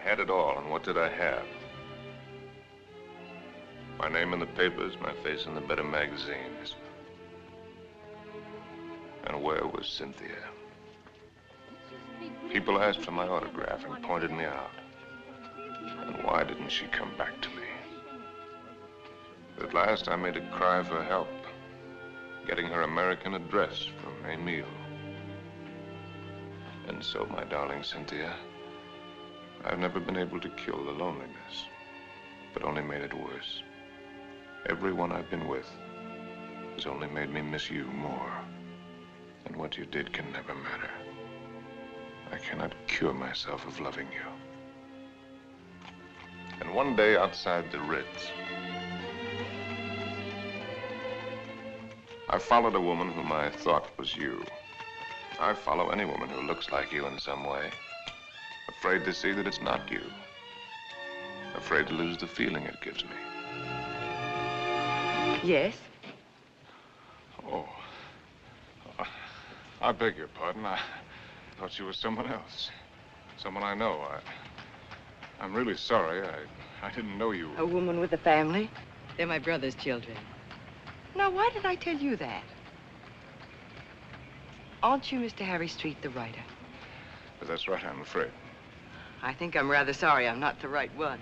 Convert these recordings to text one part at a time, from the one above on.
had it all, and what did I have? My name in the papers, my face in the better magazines. And where was Cynthia? People asked for my autograph and pointed me out. And why didn't she come back to me? At last, I made a cry for help, getting her American address from Emil. And so, my darling Cynthia, I've never been able to kill the loneliness, but only made it worse. Everyone I've been with has only made me miss you more. And what you did can never matter. I cannot cure myself of loving you. And one day outside the Ritz, I followed a woman whom I thought was you. I follow any woman who looks like you in some way. Afraid to see that it's not you. Afraid to lose the feeling it gives me. Yes? Oh. I beg your pardon. I thought you were someone else. Someone I know. I'm really sorry. I didn't know you. A woman with a family. They're my brother's children. Now, why did I tell you that? Aren't you Mr. Harry Street, the writer? But that's right, I'm afraid. I think I'm rather sorry I'm not the right one.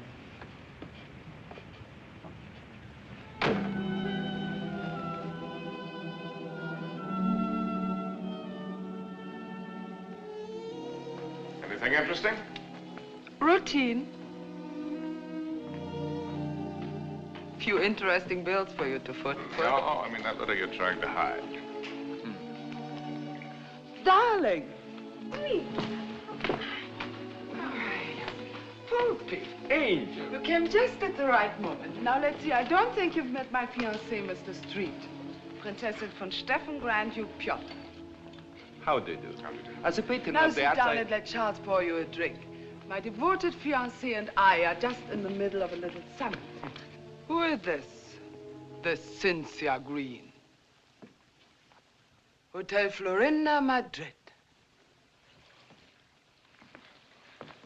Anything interesting? Routine. Few interesting bills for you to foot. No, I mean that letter you're trying to hide. Darling. Poopy. Angel. You came just at the right moment. Now, let's see. I don't think you've met my fiancé, Mr. Street. Prinzessin von Steffen, Grand Duke Piotr. How do you do? How do you do? As a patron Now of the sit down outside... and let Charles pour you a drink. My devoted fiancé and I are just in the middle of a little summit. Who is this? This Cynthia Green. Hotel Florinda, Madrid.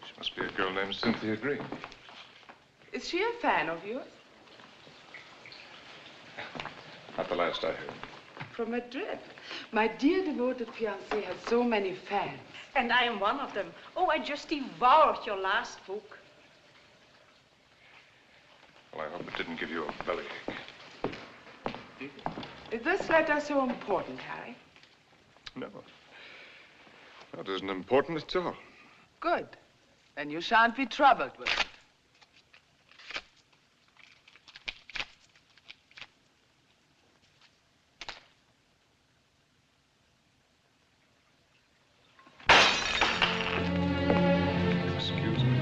She must be a girl named Cynthia Green. Is she a fan of yours? Not the last I heard. From Madrid. My dear devoted fiancé has so many fans. And I am one of them. Oh, I just devoured your last book. Well, I hope it didn't give you a bellyache. Is this letter so important, Harry? No. That isn't important at all. Good. Then you shan't be troubled with it. Excuse me.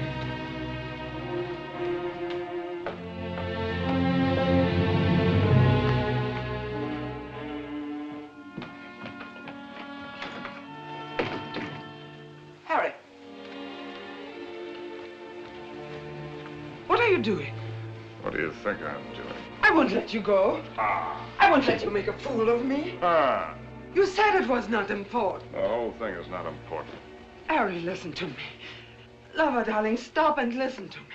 Harry. What are you doing? What do you think I'm doing? I won't let you go. Ah. I won't let you make a fool of me. Ah. You said it was not important. The whole thing is not important. Harry, listen to me. Lover, darling, stop and listen to me.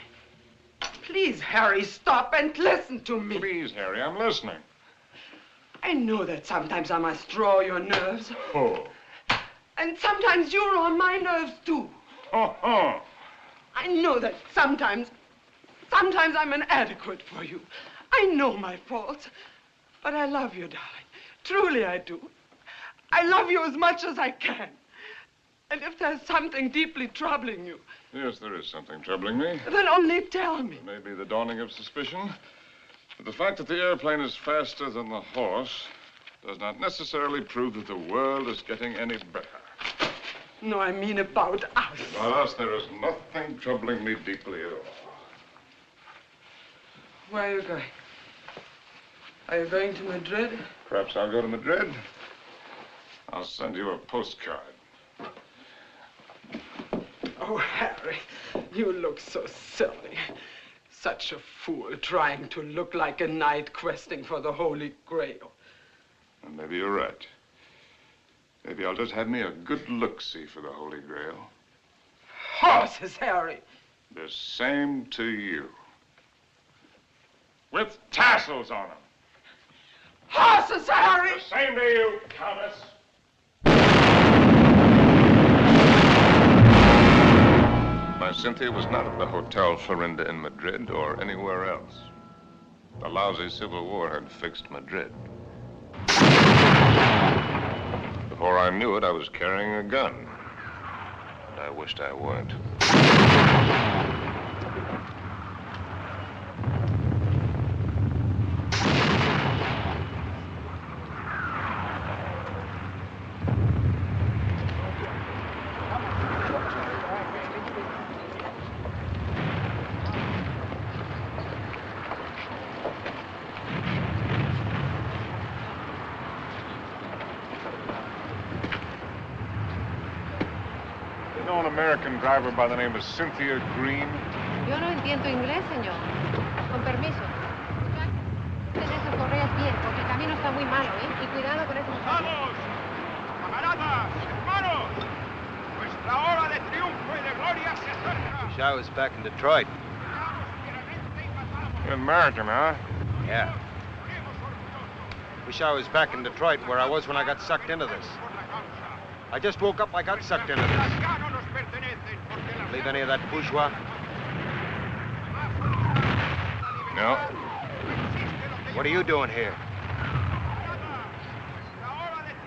Please, Harry, stop and listen to me. Please, Harry, I'm listening. I know that sometimes I must draw your nerves. Oh. And sometimes you're on my nerves, too. Oh. I know that sometimes I'm inadequate for you. I know my faults. But I love you, darling. Truly I do. I love you as much as I can. And if there's something deeply troubling you... Yes, there is something troubling me. Then only tell me. It may be the dawning of suspicion. But the fact that the airplane is faster than the horse does not necessarily prove that the world is getting any better. No, I mean about us. About us, there is nothing troubling me deeply at all. Where are you going? Are you going to Madrid? Perhaps I'll go to Madrid. I'll send you a postcard. Oh, Harry, you look so silly. Such a fool trying to look like a knight questing for the Holy Grail. And maybe you're right. Maybe I'll just have me a good look-see for the Holy Grail. Horses, Harry. The same to you. With tassels on them. Horses, Harry! The same to you, Countess. My Cynthia was not at the Hotel Florinda in Madrid or anywhere else. The lousy Civil War had fixed Madrid. Before I knew it, I was carrying a gun. And I wished I weren't. American driver by the name of Cynthia Green. Yo no entiendo inglés, señor. Con permiso. Ten esas correas bien, porque el camino está muy malo, ¿eh? Y cuidado con esos... ¡Vamos! ¡Camaradas! ¡Hermanos! Nuestra hora de triunfo y de gloria se acerca. Wish I was back in Detroit. You're American, huh? Yeah. Wish I was back in Detroit where I was when I got sucked into this. I just woke up, I got sucked into this. Believe any of that bourgeois? No. What are you doing here?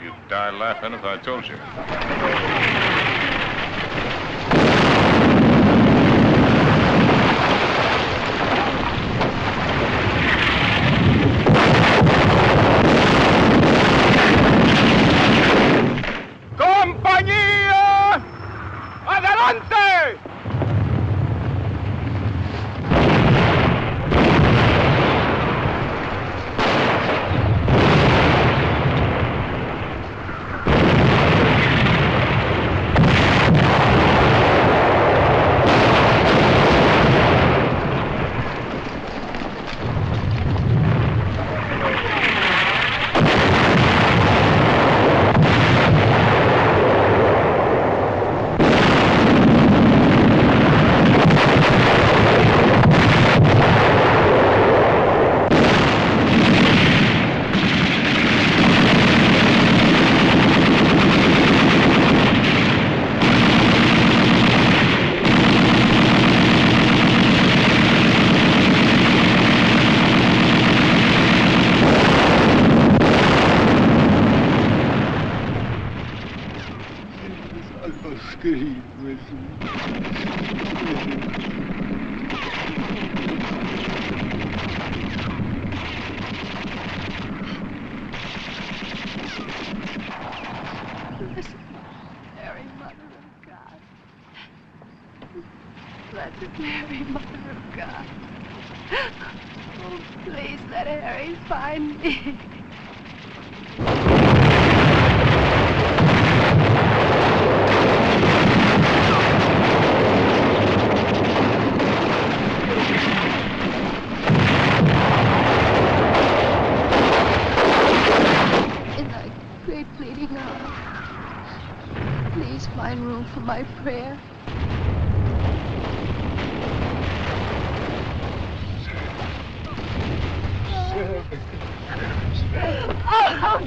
You'd die laughing if I told you. ¡Compañía! ¡Adelante! Blessed Mary, Mother of God. Oh, please let Harry find me. In thy great pleading hour, please find room for my prayer. Oh,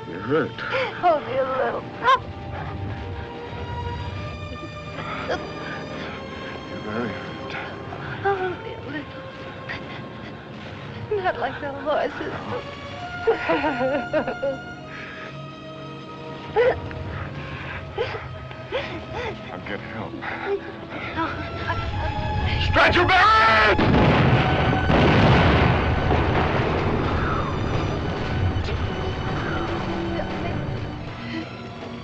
You're hurt. Only a little. You're very hurt. Only a little. Not like the horses. I'll get help. ¡Stretcher bearers!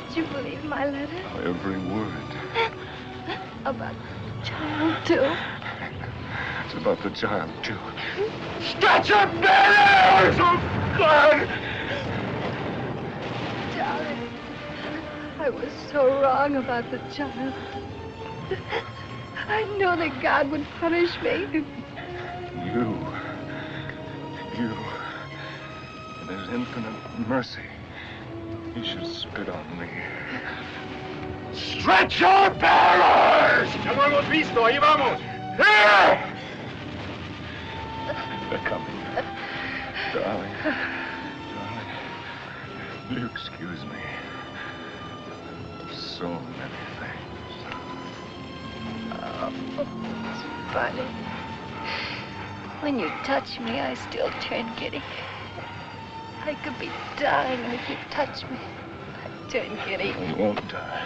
Did you believe my letter? Every word. About the child, too? It's about the child, too. ¡Stretcher bearers! Oh, God! Darling, I was so wrong about the child. I know that God would punish me. You. In his infinite mercy, He should spit on me. Stretch your bearers! Ya lo hemos visto, ahí vamos. Here! They're coming. Darling. Darling. Will you excuse me? So many things. Oh, it's funny. When you touch me, I still turn giddy. I could be dying, and if you touch me, I turn giddy. You won't die.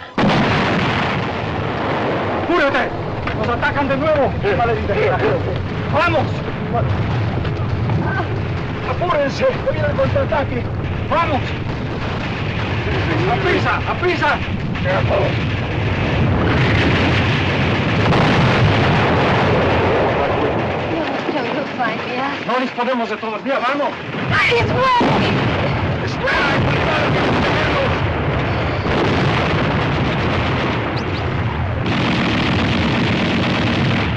¡Apúrate! ¡Nos atacan de nuevo! ¡Vamos! ¡Apúrense! ¡Que viene el contraataque! ¡Vamos! ¡Aprisa! ¡Aprisa! You'll find me out. No disponemos de todavía, vamos. It's working! ¡Espera!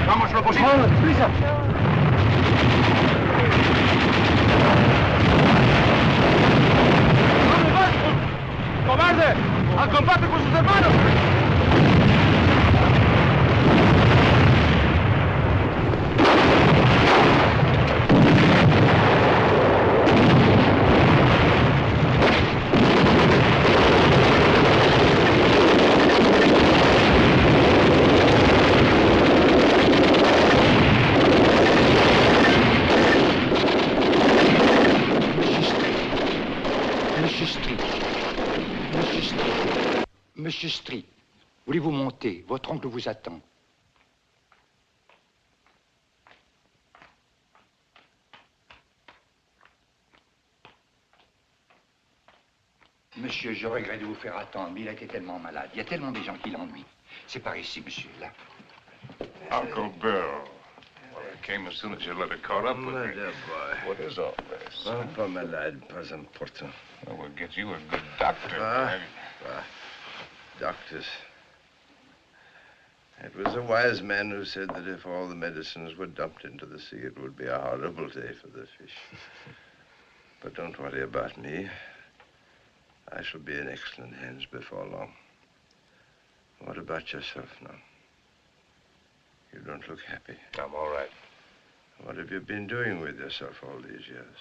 ¡Vamos, lo posible! ¡Vamos, prisa! ¡Vamos, vamos! ¡Cobarde! ¡Al combate con sus hermanos! Monsieur Street, voulez-vous monter? Votre oncle vous attend. Monsieur, je regrette de vous faire attendre, mais il a été tellement malade. Il y a tellement de gens qui l'ennuient. C'est par ici, monsieur, là. Uncle Bill. Well, I came as soon as your letter caught up with me. boy. What is all this? Pas malade, pas important. Well, we'll get you a good doctor. Doctors. It was a wise man who said that if all the medicines were dumped into the sea, it would be a horrible day for the fish. But don't worry about me. I shall be in excellent hands before long. What about yourself now? You don't look happy. I'm all right. What have you been doing with yourself all these years?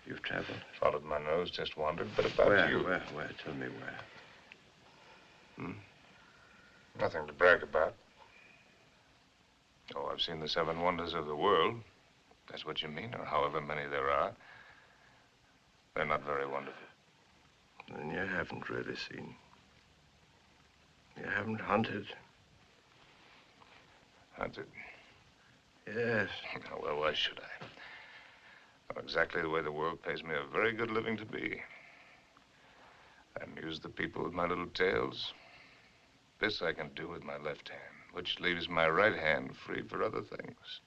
You've traveled? Followed my nose, just wandered, but about you. Where? Tell me where. Nothing to brag about. Oh, I've seen the 7 wonders of the world. That's what you mean, or however many there are. They're not very wonderful. Then you haven't really seen. You haven't hunted. Hunted? Yes. Oh, well, why should I? Well, exactly the way the world pays me a very good living to be. I amuse the people with my little tales. This I can do with my left hand, which leaves my right hand free for other things.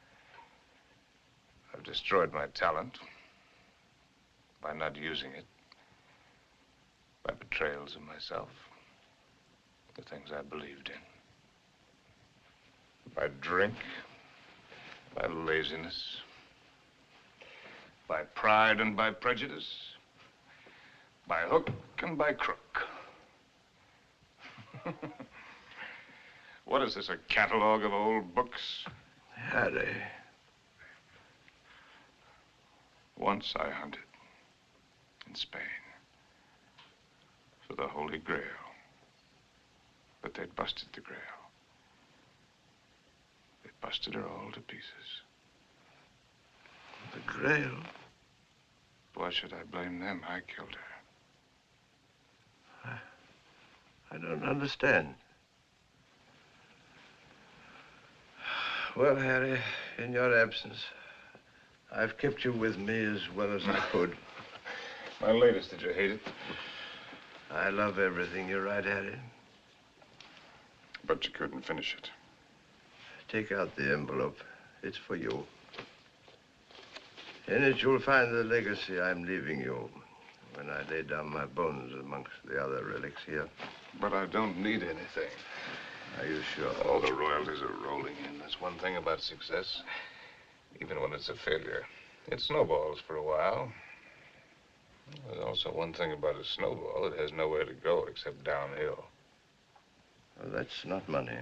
I've destroyed my talent by not using it, by betrayals of myself, the things I believed in, by drink, by laziness, by pride and by prejudice, by hook and by crook. What is this, a catalog of old books? Harry. Once I hunted in Spain for the Holy Grail, but they'd busted the Grail. They busted her all to pieces. The Grail? Why should I blame them? I killed her. I don't understand. Well, Harry, in your absence, I've kept you with me as well as I could. My latest, did you hate it? I love everything you write, Harry. But you couldn't finish it. Take out the envelope. It's for you. In it, you'll find the legacy I'm leaving you when I lay down my bones amongst the other relics here. But I don't need anything. Are you sure? All the royalties are rolling in. That's one thing about success. Even when it's a failure, it snowballs for a while. There's also one thing about a snowball. It has nowhere to go except downhill. Well, that's not money.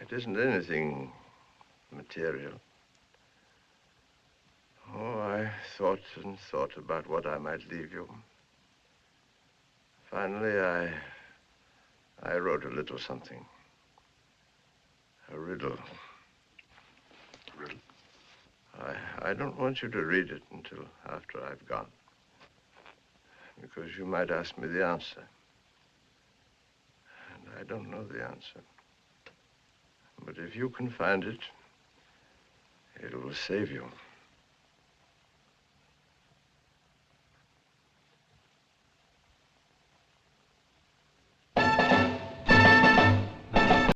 It isn't anything material. Oh, I thought and thought about what I might leave you. Finally, I wrote a little something. A riddle. Riddle? I don't want you to read it until after I've gone. Because you might ask me the answer. And I don't know the answer. But if you can find it, it will save you.